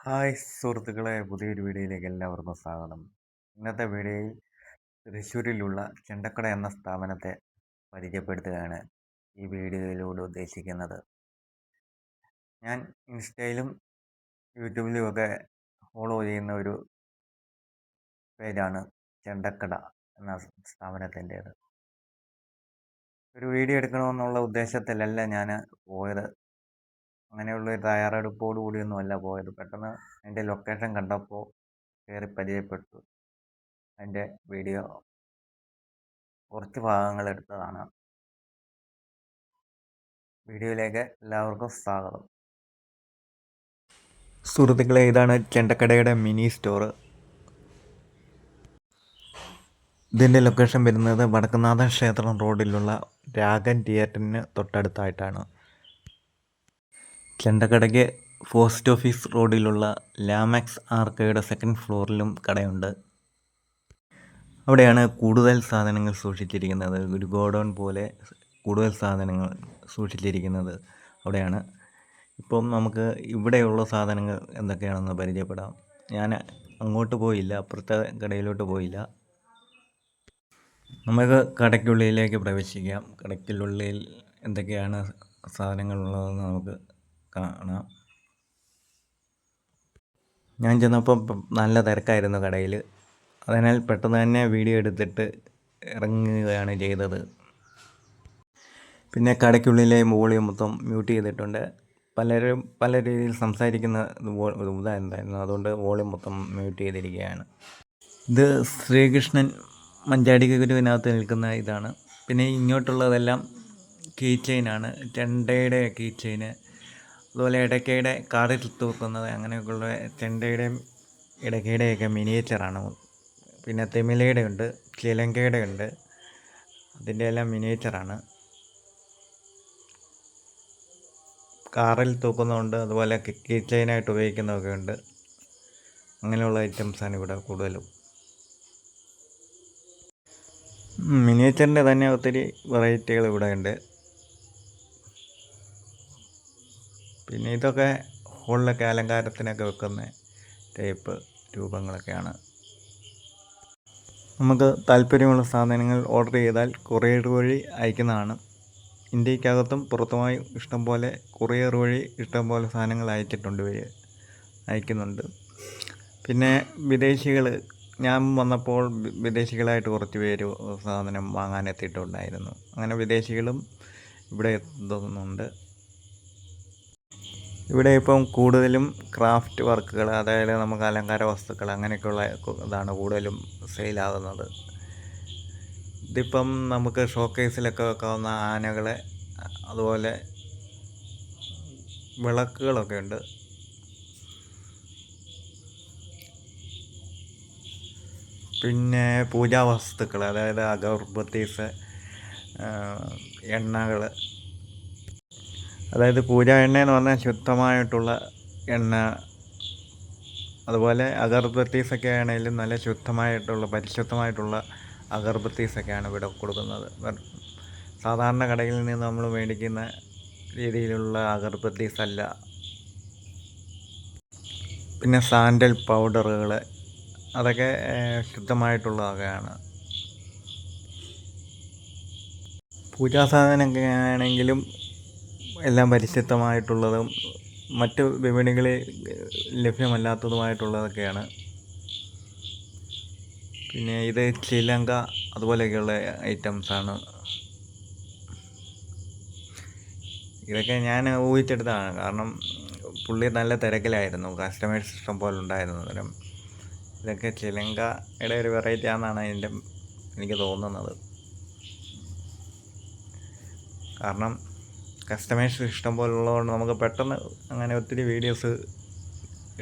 Hi സുഹൃത്തുക്കളെ, പുതിയൊരു വീഡിയോയിലേക്ക് എല്ലാവർക്കും സ്വാഗതം. ഇന്നത്തെ വീഡിയോയിൽ തൃശ്ശൂരിലുള്ള ചെണ്ടക്കട എന്ന സ്ഥാപനത്തെ പരിചയപ്പെടുത്തുകയാണ് ഈ വീഡിയോയിലൂടെ ഉദ്ദേശിക്കുന്നത്. ഞാൻ ഇൻസ്റ്റയിലും യൂട്യൂബിലും ഒക്കെ ഫോളോ ചെയ്യുന്ന ഒരു പേജാണ് ചെണ്ടക്കട എന്ന സ്ഥാപനത്തിൻ്റേത്. ഒരു വീഡിയോ എടുക്കണമെന്നുള്ള ഉദ്ദേശത്തിലല്ല ഞാൻ പോയത്. അങ്ങനെയുള്ള ഒരു തയ്യാറെടുപ്പോടു കൂടിയൊന്നുമല്ല പോയത്. പെട്ടെന്ന് അതിൻ്റെ ലൊക്കേഷൻ കണ്ടപ്പോൾ കയറി പരിചയപ്പെട്ടു. അതിൻ്റെ വീഡിയോ കുറച്ച് ഭാഗങ്ങൾ എടുത്തതാണ്. വീഡിയോയിലേക്ക് എല്ലാവർക്കും സ്വാഗതം. സുഹൃത്തുക്കളെ, ഇതാണ് ചെണ്ടക്കടയുടെ മിനി സ്റ്റോർ. ഇതിൻ്റെ ലൊക്കേഷൻ വരുന്നത് വടക്കുംനാഥ ക്ഷേത്രം റോഡിലുള്ള രാഗൻ തിയേറ്ററിന് തൊട്ടടുത്തായിട്ടാണ്. ചെണ്ടക്കടയ്ക്ക് പോസ്റ്റ് ഓഫീസ് റോഡിലുള്ള ലാമാക്സ് ആർക്കയുടെ സെക്കൻഡ് ഫ്ലോറിലും കടയുണ്ട്. അവിടെയാണ് കൂടുതൽ സാധനങ്ങൾ സൂക്ഷിച്ചിരിക്കുന്നത്. ഒരു ഗോഡൗൺ പോലെ കൂടുതൽ സാധനങ്ങൾ സൂക്ഷിച്ചിരിക്കുന്നത് അവിടെയാണ്. ഇപ്പം നമുക്ക് ഇവിടെയുള്ള സാധനങ്ങൾ എന്തൊക്കെയാണെന്ന് പരിചയപ്പെടാം. ഞാൻ അങ്ങോട്ട് പോയില്ല, അപ്പുറത്തെ കടയിലോട്ട് പോയില്ല. നമുക്ക് കടയ്ക്കുള്ളിലേക്ക് പ്രവേശിക്കാം. കടയ്ക്കുള്ളിൽ എന്തൊക്കെയാണ് സാധനങ്ങളുള്ളതെന്ന് നമുക്ക് കാണാം. ഞാൻ ചെന്നപ്പോൾ നല്ല തിരക്കായിരുന്നു കടയിൽ. അതിനാൽ പെട്ടെന്ന് തന്നെ വീഡിയോ എടുത്തിട്ട് ഇറങ്ങുകയാണ് ചെയ്തത്. പിന്നെ കടയ്ക്കുള്ളിലെ വോളിയം മൊത്തം മ്യൂട്ട് ചെയ്തിട്ടുണ്ട്. പലരും പല രീതിയിൽ സംസാരിക്കുന്ന ഇതായിരുന്നു, അതുകൊണ്ട് വോളിയം മൊത്തം മ്യൂട്ട് ചെയ്തിരിക്കുകയാണ്. ഇത് ശ്രീകൃഷ്ണൻ മഞ്ചാടി ഗുരുവിനകത്ത് നിൽക്കുന്ന ഇതാണ്. പിന്നെ ഇങ്ങോട്ടുള്ളതെല്ലാം കീ ചെയിനാണ്. ചെണ്ടയുടെ കീ ചെയിന്, അതുപോലെ ഇടയ്ക്കയുടെ കാറിൽ തൂക്കുന്നത്, അങ്ങനെയൊക്കെയുള്ള ചെണ്ടയുടെയും ഇടയ്ക്കയുടെയൊക്കെ മിനിയേച്ചറാണ്. പിന്നെ തെമിലയുടെ ഉണ്ട്, ചിലങ്കയുടെ ഉണ്ട്, അതിൻ്റെ എല്ലാം മിനിയേച്ചറാണ്. കാറിൽ തൂക്കുന്നതുണ്ട്, അതുപോലെ കീ ചെയിനായിട്ട് ഉപയോഗിക്കുന്നതൊക്കെ ഉണ്ട്. അങ്ങനെയുള്ള ഐറ്റംസാണ് ഇവിടെ കൂടുതലും. മിനിയേച്ചറിൻ്റെ തന്നെ ഒത്തിരി വെറൈറ്റികൾ ഇവിടെ ഉണ്ട്. പിന്നെ ഇതൊക്കെ ഹോളിലൊക്കെ അലങ്കാരത്തിനൊക്കെ വെക്കുന്ന ടൈപ്പ് രൂപങ്ങളൊക്കെയാണ്. നമുക്ക് താല്പര്യമുള്ള സാധനങ്ങൾ ഓർഡർ ചെയ്താൽ കൊറിയർ വഴി അയക്കുന്നതാണ്. ഇന്ത്യക്കകത്തും പുറത്തുമായി ഇഷ്ടംപോലെ കൊറിയർ വഴി ഇഷ്ടംപോലെ സാധനങ്ങൾ അയക്കുന്നുണ്ട്. പിന്നെ വിദേശികൾ, ഞാൻ വന്നപ്പോൾ വിദേശികളായിട്ട് കുറച്ച് പേര് സാധനം വാങ്ങാൻ എത്തിയിട്ടുണ്ടായിരുന്നു. അങ്ങനെ വിദേശികളും ഇവിടെ എത്തുന്നുണ്ട്. ഇവിടെ ഇപ്പം കൂടുതലും ക്രാഫ്റ്റ് വർക്കുകൾ, അതായത് നമുക്ക് അലങ്കാര വസ്തുക്കൾ അങ്ങനെയൊക്കെയുള്ള ഇതാണ് കൂടുതലും സെയിലാകുന്നത്. ഇതിപ്പം നമുക്ക് ഷോക്കേസിലൊക്കെ വെക്കാവുന്ന ആനകളെ, അതുപോലെ വിളക്കുകളൊക്കെ ഉണ്ട്. പിന്നെ പൂജാ വസ്തുക്കൾ, അതായത് അഗർബത്തീസ്, എണ്ണകൾ, അതായത് പൂജാ എണ്ണ എന്ന് പറഞ്ഞാൽ ശുദ്ധമായിട്ടുള്ള എണ്ണ. അതുപോലെ അഗർബത്തീസൊക്കെ ആണെങ്കിലും നല്ല ശുദ്ധമായിട്ടുള്ള പരിശുദ്ധമായിട്ടുള്ള അഗർബത്തീസൊക്കെയാണ് ഇവിടെ കൊടുക്കുന്നത്. സാധാരണ കടയിൽ നിന്ന് നമ്മൾ മേടിക്കുന്ന രീതിയിലുള്ള അഗർബത്തീസ് അല്ല. പിന്നെ സാൻഡൽ പൗഡറുകൾ, അതൊക്കെ ശുദ്ധമായിട്ടുള്ളതൊക്കെയാണ്. പൂജാ സാധനമൊക്കെ ആണെങ്കിലും എല്ലാം പരിശുദ്ധമായിട്ടുള്ളതും മറ്റ് വിപണികളിൽ ലഭ്യമല്ലാത്തതുമായിട്ടുള്ളതൊക്കെയാണ്. പിന്നെ ഇത് ചിലങ്ക, അതുപോലെയൊക്കെയുള്ള ഐറ്റംസാണ്. ഇതൊക്കെ ഞാൻ ഊഹിച്ചെടുത്താണ്, കാരണം പുള്ളി നല്ല തിരക്കിലായിരുന്നു, കസ്റ്റമേഴ്സ് ഇഷ്ടം പോലെ ഉണ്ടായിരുന്നു. അന്നേരം ഇതൊക്കെ ചിലങ്കയുടെ ഒരു വെറൈറ്റി ആണെന്നാണ് എനിക്ക് തോന്നുന്നത്. കാരണം കസ്റ്റമേഴ്സ് ഇഷ്ടം പോലെ ഉള്ളതുകൊണ്ട് നമുക്ക് പെട്ടെന്ന് അങ്ങനെ ഒത്തിരി വീഡിയോസ്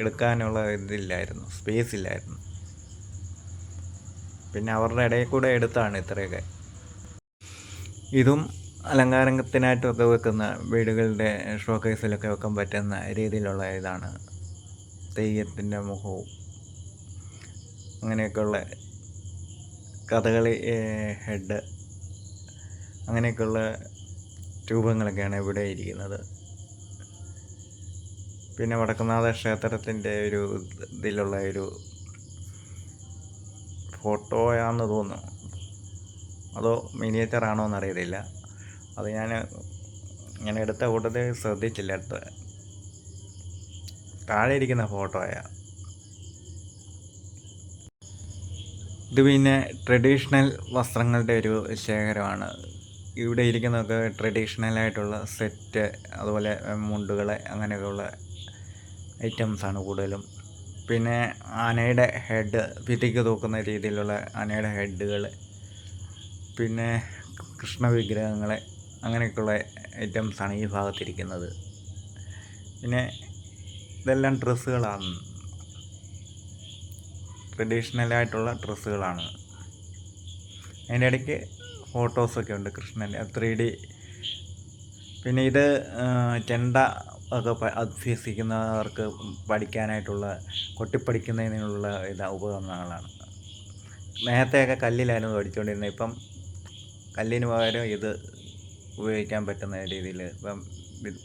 എടുക്കാനുള്ള ഇതില്ലായിരുന്നു, സ്പേസ് ഇല്ലായിരുന്നു. പിന്നെ അവരുടെ ഇടയിൽ കൂടെ എടുത്താണ് ഇത്രയൊക്കെ. ഇതും അലങ്കാരത്തിനായിട്ടൊക്കെ വെക്കുന്ന വീടുകളുടെ ഷോക്കേസിലൊക്കെ വെക്കാൻ പറ്റുന്ന രീതിയിലുള്ള ഇതാണ്. തെയ്യത്തിൻ്റെ മുഖവും അങ്ങനെയൊക്കെയുള്ള കഥകളി ഹെഡ്, അങ്ങനെയൊക്കെയുള്ള രൂപങ്ങളൊക്കെയാണ് ഇവിടെ ഇരിക്കുന്നത്. പിന്നെ വടക്കുംനാഥ ക്ഷേത്രത്തിൻ്റെ ഒരു ഇതിലുള്ള ഒരു ഫോട്ടോയാണെന്ന് തോന്നുന്നു, അതോ മിനിയേച്ചറാണോ എന്നറിയത്തില്ല. അത് ഞാൻ ഇങ്ങനെ എടുത്ത കൂട്ടത്തിൽ ശ്രദ്ധിച്ചില്ല. താഴെ ഇരിക്കുന്ന ഫോട്ടോയാ ഇത്. പിന്നെ ട്രഡീഷണൽ വസ്ത്രങ്ങളുടെ ഒരു ശേഖരമാണ്. ഇവിടെ ഇരിക്കുന്നതൊക്കെ ട്രഡീഷണലായിട്ടുള്ള സെറ്റ്, അതുപോലെ മുണ്ടുകൾ, അങ്ങനെയൊക്കെയുള്ള ഐറ്റംസാണ് കൂടുതലും. പിന്നെ ആനയുടെ ഹെഡ്, ഭിത്തിക്ക് തൂക്കുന്ന രീതിയിലുള്ള ആനയുടെ ഹെഡുകൾ, പിന്നെ കൃഷ്ണ വിഗ്രഹങ്ങൾ, അങ്ങനെയൊക്കെയുള്ള ഐറ്റംസാണ് ഈ ഭാഗത്തിരിക്കുന്നത്. പിന്നെ ഇതെല്ലാം ഡ്രസ്സുകളാണ്, ട്രഡീഷണലായിട്ടുള്ള ഡ്രസ്സുകളാണ്. അതിൻ്റെ ഇടയ്ക്ക് ഫോട്ടോസൊക്കെ ഉണ്ട് കൃഷ്ണൻ്റെ 3D. പിന്നെ ഇത് ചെണ്ട ഒക്കെ അഭ്യസിക്കുന്നവർക്ക് പഠിക്കാനായിട്ടുള്ള, കൊട്ടിപ്പഠിക്കുന്നതിനുള്ള ഉപകരണങ്ങളാണ്. നേരത്തെയൊക്കെ കല്ലിലായിരുന്നു പഠിച്ചുകൊണ്ടിരുന്നത്. ഇപ്പം കല്ലിന് പകരം ഇത് ഉപയോഗിക്കാൻ പറ്റുന്ന രീതിയിൽ ഇപ്പം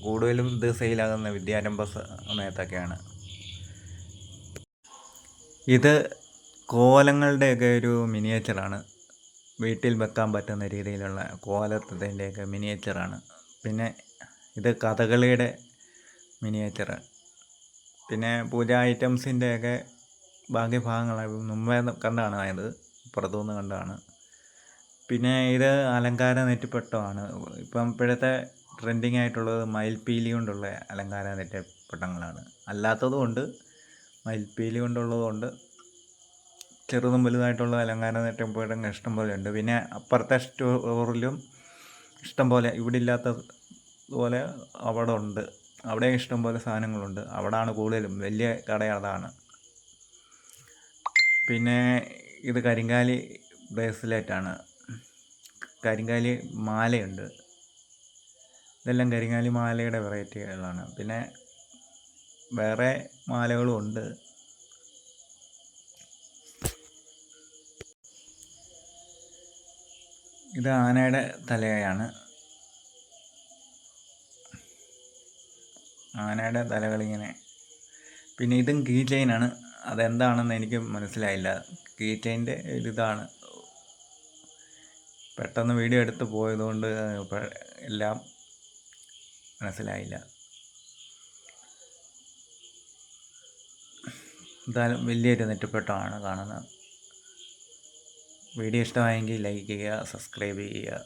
കൂടുതലും ഇത് സെയിലാകുന്ന വിദ്യാരംഭ സമയത്തൊക്കെയാണ്. ഇത് കോലങ്ങളുടെയൊക്കെ ഒരു മിനിയേച്ചറാണ്. വീട്ടിൽ വെക്കാൻ പറ്റുന്ന രീതിയിലുള്ള കോലത്തിൻ്റെയൊക്കെ മിനിയേച്ചറാണ്. പിന്നെ ഇത് കഥകളിയുടെ മിനിയേച്ചർ. പിന്നെ പൂജാ ഐറ്റംസിൻ്റെയൊക്കെ ബാക്കി ഭാഗങ്ങളാണ്. മുമ്പേ കണ്ടാണ് ഇത്, പുറത്തുനിന്ന് കണ്ടാണ്. പിന്നെ ഇത് അലങ്കാര നെറ്റിപ്പട്ടമാണ്. ഇപ്പം ഇപ്പോഴത്തെ ട്രെൻഡിങ് ആയിട്ടുള്ളത് മയിൽപ്പീലി കൊണ്ടുള്ള അലങ്കാര നെറ്റിപ്പട്ടങ്ങളാണ്. അല്ലാത്തതും ഉണ്ട്, മയിൽപ്പീലി കൊണ്ടുള്ളതുകൊണ്ട്. ചെറുതും വലുതായിട്ടുള്ള അലങ്കാര നെറ്റിപ്പട്ടങ്ങൾ ഇഷ്ടംപോലെ ഉണ്ട്. പിന്നെ അപ്പുറത്തെ സ്റ്റോറിലും ഇഷ്ടംപോലെ, ഇവിടെ ഇല്ലാത്തതുപോലെ അവിടെ ഉണ്ട്. അവിടെ ഇഷ്ടംപോലെ സാധനങ്ങളുണ്ട്. അവിടെയാണ് കൂടുതലും, വലിയ കട അതാണ്. പിന്നെ ഇത് കരിങ്കാലി ബ്രേസ്ലെറ്റാണ്, കരിങ്കാലി മാലയുണ്ട്. ഇതെല്ലാം കരിങ്കാലി മാലയുടെ വെറൈറ്റികളാണ്. പിന്നെ വേറെ മാലകളും ഉണ്ട്. ഇത് ആനയുടെ തലയാണ്, ആനയുടെ തലകളിങ്ങനെ. പിന്നെ ഇതും കീ ചെയിനാണ്. അതെന്താണെന്ന് എനിക്ക് മനസ്സിലായില്ല. കീ ചെയിൻ്റെ ഒരിതാണ്. പെട്ടെന്ന് വീഡിയോ എടുത്ത് പോയതുകൊണ്ട് എല്ലാം മനസ്സിലായില്ല. എന്തായാലും വലിയൊരു നെറ്റിപ്പട്ടമാണ് കാണുന്നത്. വീഡിയോ ഇഷ്ടമായെങ്കിൽ ലൈക്ക് ചെയ്യുക, സബ്സ്ക്രൈബ് ചെയ്യുക.